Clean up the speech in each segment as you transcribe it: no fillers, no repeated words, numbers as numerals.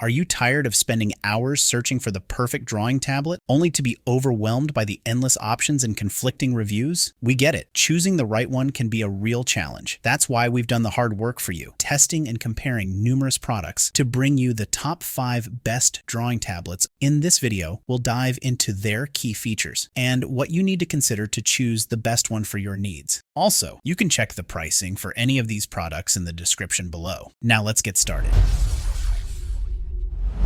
Are you tired of spending hours searching for the perfect drawing tablet, only to be overwhelmed by the endless options and conflicting reviews? We get it. Choosing the right one can be a real challenge. That's why we've done the hard work for you, testing and comparing numerous products to bring you the top 5 best drawing tablets. In this video, we'll dive into their key features and what you need to consider to choose the best one for your needs. Also, you can check the pricing for any of these products in the description below. Now let's get started.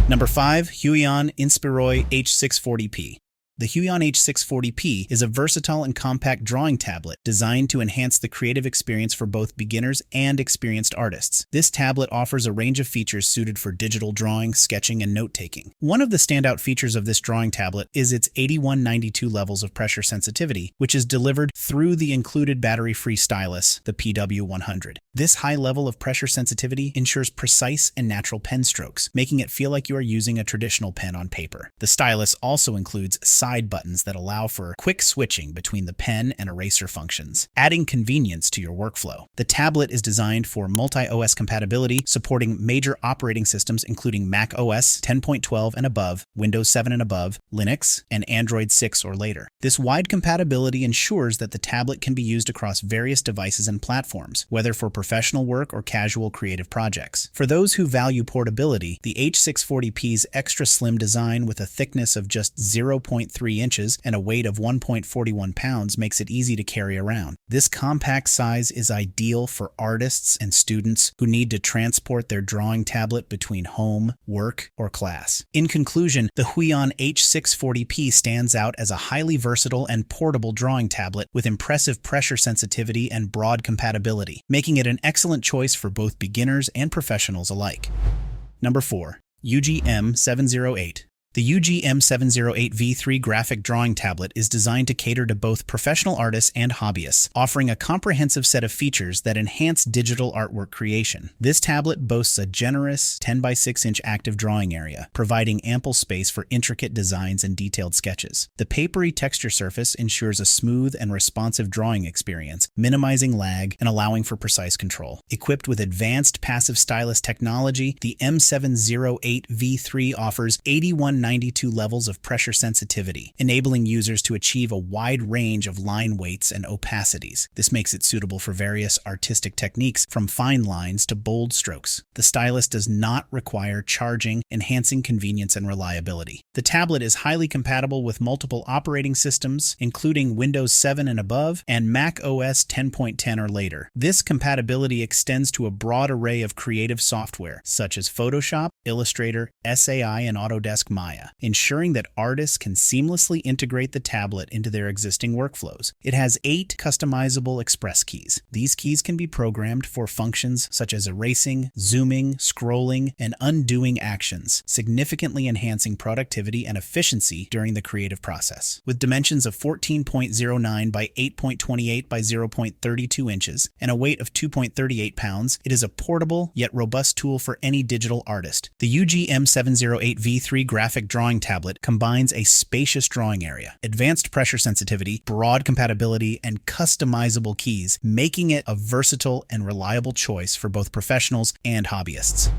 Number 5. HUION Inspiroy H640p. The HUION H640p is a versatile and compact drawing tablet designed to enhance the creative experience for both beginners and experienced artists. This tablet offers a range of features suited for digital drawing, sketching, and note-taking. One of the standout features of this drawing tablet is its 8192 levels of pressure sensitivity, which is delivered through the included battery-free stylus, the PW100. This high level of pressure sensitivity ensures precise and natural pen strokes, making it feel like you are using a traditional pen on paper. The stylus also includes side buttons that allow for quick switching between the pen and eraser functions, adding convenience to your workflow. The tablet is designed for multi-OS compatibility, supporting major operating systems including Mac OS 10.12 and above, Windows 7 and above, Linux, and Android 6 or later. This wide compatibility ensures that the tablet can be used across various devices and platforms, whether for professional work or casual creative projects. For those who value portability, the H640p's extra slim design with a thickness of just 0.3 inches and a weight of 1.41 pounds makes it easy to carry around. This compact size is ideal for artists and students who need to transport their drawing tablet between home, work, or class. In conclusion, the HUION H640p stands out as a highly versatile and portable drawing tablet with impressive pressure sensitivity and broad compatibility, making it an excellent choice for both beginners and professionals alike. Number 4. UGEE M708. The UGEE M708 V3 graphic drawing tablet is designed to cater to both professional artists and hobbyists, offering a comprehensive set of features that enhance digital artwork creation. This tablet boasts a generous 10 by 6 inch active drawing area, providing ample space for intricate designs and detailed sketches. The papery texture surface ensures a smooth and responsive drawing experience, minimizing lag and allowing for precise control. Equipped with advanced passive stylus technology, the M708 V3 offers 8192 levels of pressure sensitivity, enabling users to achieve a wide range of line weights and opacities. This makes it suitable for various artistic techniques, from fine lines to bold strokes. The stylus does not require charging, enhancing convenience and reliability. The tablet is highly compatible with multiple operating systems, including Windows 7 and above and Mac OS 10.10 or later. This compatibility extends to a broad array of creative software, such as Photoshop, Illustrator, SAI, and Autodesk Maya, ensuring that artists can seamlessly integrate the tablet into their existing workflows. It has 8 customizable express keys. These keys can be programmed for functions such as erasing, zooming, scrolling, and undoing actions, significantly enhancing productivity and efficiency during the creative process. With dimensions of 14.09 by 8.28 by 0.32 inches and a weight of 2.38 pounds, it is a portable yet robust tool for any digital artist. The UGEE M708 V3 graphic drawing tablet combines a spacious drawing area, advanced pressure sensitivity, broad compatibility, and customizable keys, making it a versatile and reliable choice for both professionals and hobbyists.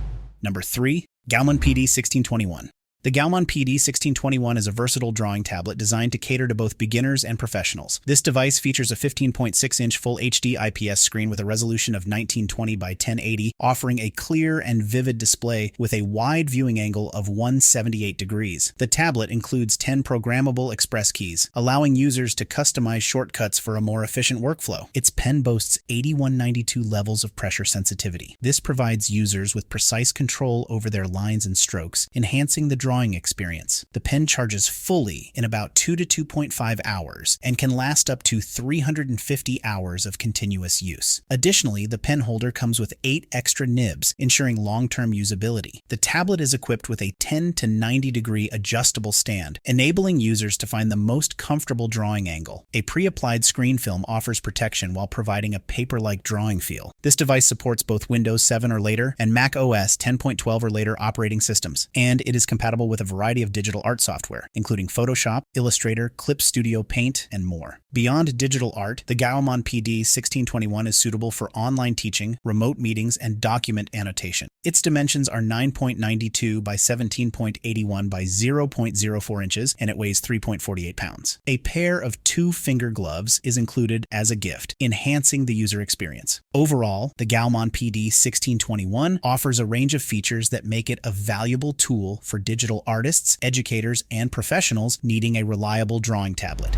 Number 3. GAOMON PD1621. The GAOMON PD1621 is a versatile drawing tablet designed to cater to both beginners and professionals. This device features a 15.6-inch Full HD IPS screen with a resolution of 1920 by 1080, offering a clear and vivid display with a wide viewing angle of 178 degrees. The tablet includes 10 programmable express keys, allowing users to customize shortcuts for a more efficient workflow. Its pen boasts 8192 levels of pressure sensitivity. This provides users with precise control over their lines and strokes, enhancing the drawing experience. The pen charges fully in about 2 to 2.5 hours and can last up to 350 hours of continuous use. Additionally, the pen holder comes with 8 extra nibs, ensuring long-term usability. The tablet is equipped with a 10 to 90 degree adjustable stand, enabling users to find the most comfortable drawing angle. A pre-applied screen film offers protection while providing a paper-like drawing feel. This device supports both Windows 7 or later and Mac OS 10.12 or later operating systems, and it is compatible with a variety of digital art software, including Photoshop, Illustrator, Clip Studio Paint, and more. Beyond digital art, the GAOMON PD 1621 is suitable for online teaching, remote meetings, and document annotation. Its dimensions are 9.92 by 17.81 by 0.04 inches, and it weighs 3.48 pounds. A pair of 2-finger gloves is included as a gift, enhancing the user experience. Overall, the GAOMON PD 1621 offers a range of features that make it a valuable tool for digital artists, educators, and professionals needing a reliable drawing tablet.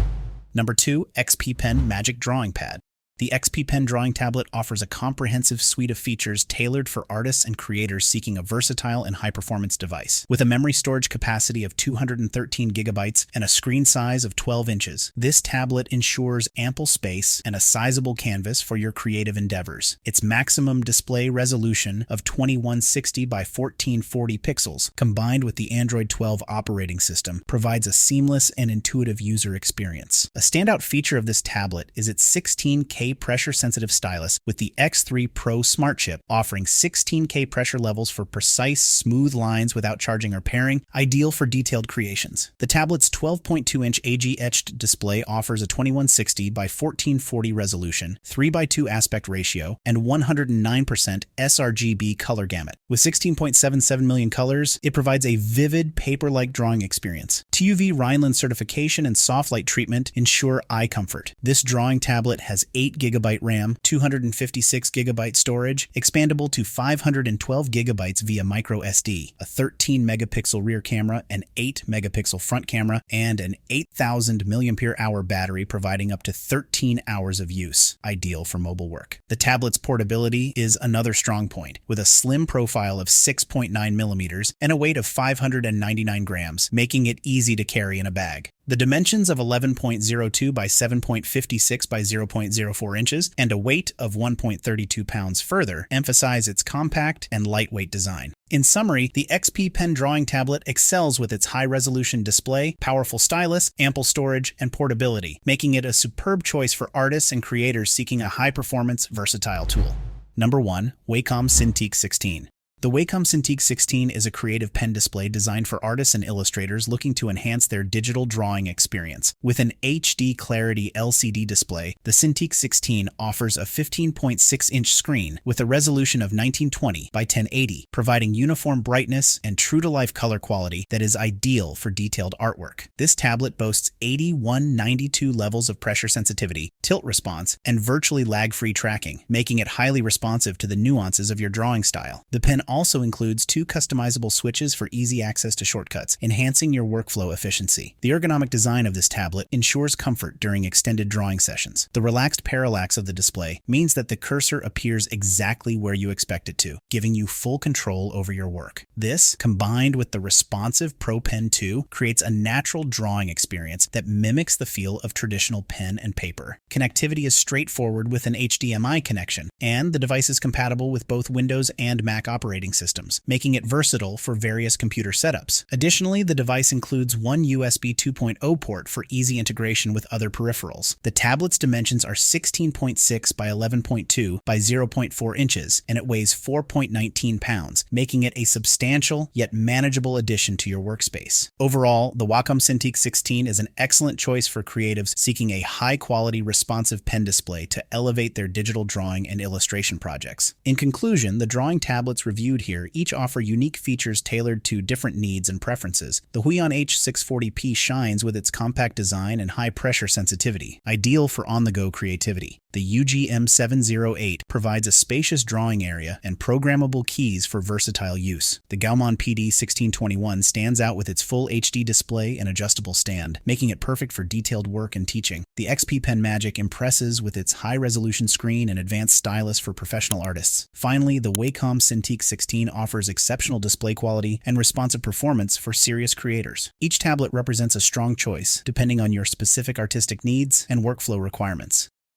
Number 2, XP Pen Magic Drawing Pad. The XP Pen Drawing Tablet offers a comprehensive suite of features tailored for artists and creators seeking a versatile and high-performance device. With a memory storage capacity of 213 gigabytes and a screen size of 12 inches, this tablet ensures ample space and a sizable canvas for your creative endeavors. Its maximum display resolution of 2160 by 1440 pixels, combined with the Android 12 operating system, provides a seamless and intuitive user experience. A standout feature of this tablet is its 16K pressure-sensitive stylus with the X3 Pro Smart Chip, offering 16K pressure levels for precise, smooth lines without charging or pairing, ideal for detailed creations. The tablet's 12.2-inch AG-etched display offers a 2160 by 1440 resolution, 3:2 aspect ratio, and 109% sRGB color gamut. With 16.77 million colors, it provides a vivid, paper-like drawing experience. TUV Rhineland certification and soft light treatment ensure eye comfort. This drawing tablet has 8GB RAM, 256GB storage, expandable to 512GB via micro SD, a 13-megapixel rear camera, an 8-megapixel front camera, and an 8,000 mAh battery providing up to 13 hours of use, ideal for mobile work. The tablet's portability is another strong point, with a slim profile of 6.9 millimeters and a weight of 599 grams, making it easy to carry in a bag. The dimensions of 11.02 by 7.56 by 0.04 inches and a weight of 1.32 pounds further emphasize its compact and lightweight design. In summary, the XP Pen Drawing Tablet excels with its high-resolution display, powerful stylus, ample storage, and portability, making it a superb choice for artists and creators seeking a high-performance, versatile tool. Number 1, Wacom Cintiq 16. The Wacom Cintiq 16 is a creative pen display designed for artists and illustrators looking to enhance their digital drawing experience. With an HD Clarity LCD display, the Cintiq 16 offers a 15.6-inch screen with a resolution of 1920 by 1080, providing uniform brightness and true-to-life color quality that is ideal for detailed artwork. This tablet boasts 8192 levels of pressure sensitivity, tilt response, and virtually lag-free tracking, making it highly responsive to the nuances of your drawing style. The pen also includes 2 customizable switches for easy access to shortcuts, enhancing your workflow efficiency. The ergonomic design of this tablet ensures comfort during extended drawing sessions. The relaxed parallax of the display means that the cursor appears exactly where you expect it to, giving you full control over your work. This, combined with the responsive Pro Pen 2, creates a natural drawing experience that mimics the feel of traditional pen and paper. Connectivity is straightforward with an HDMI connection, and the device is compatible with both Windows and Mac operating systems, making it versatile for various computer setups. Additionally, the device includes one USB 2.0 port for easy integration with other peripherals. The tablet's dimensions are 16.6 by 11.2 by 0.4 inches, and it weighs 4.19 pounds, making it a substantial yet manageable addition to your workspace. Overall, the Wacom Cintiq 16 is an excellent choice for creatives seeking a high-quality, responsive pen display to elevate their digital drawing and illustration projects. In conclusion, the drawing tablets reviewed here each offer unique features tailored to different needs and preferences. The HUION H640p shines with its compact design and high pressure sensitivity, ideal for on-the-go creativity. The UGEE M708 provides a spacious drawing area and programmable keys for versatile use. The GAOMON PD 1621 stands out with its full HD display and adjustable stand, making it perfect for detailed work and teaching. The XP Pen Magic impresses with its high-resolution screen and advanced stylus for professional artists. Finally, the Wacom Cintiq 16 offers exceptional display quality and responsive performance for serious creators. Each tablet represents a strong choice, depending on your specific artistic needs and workflow requirements.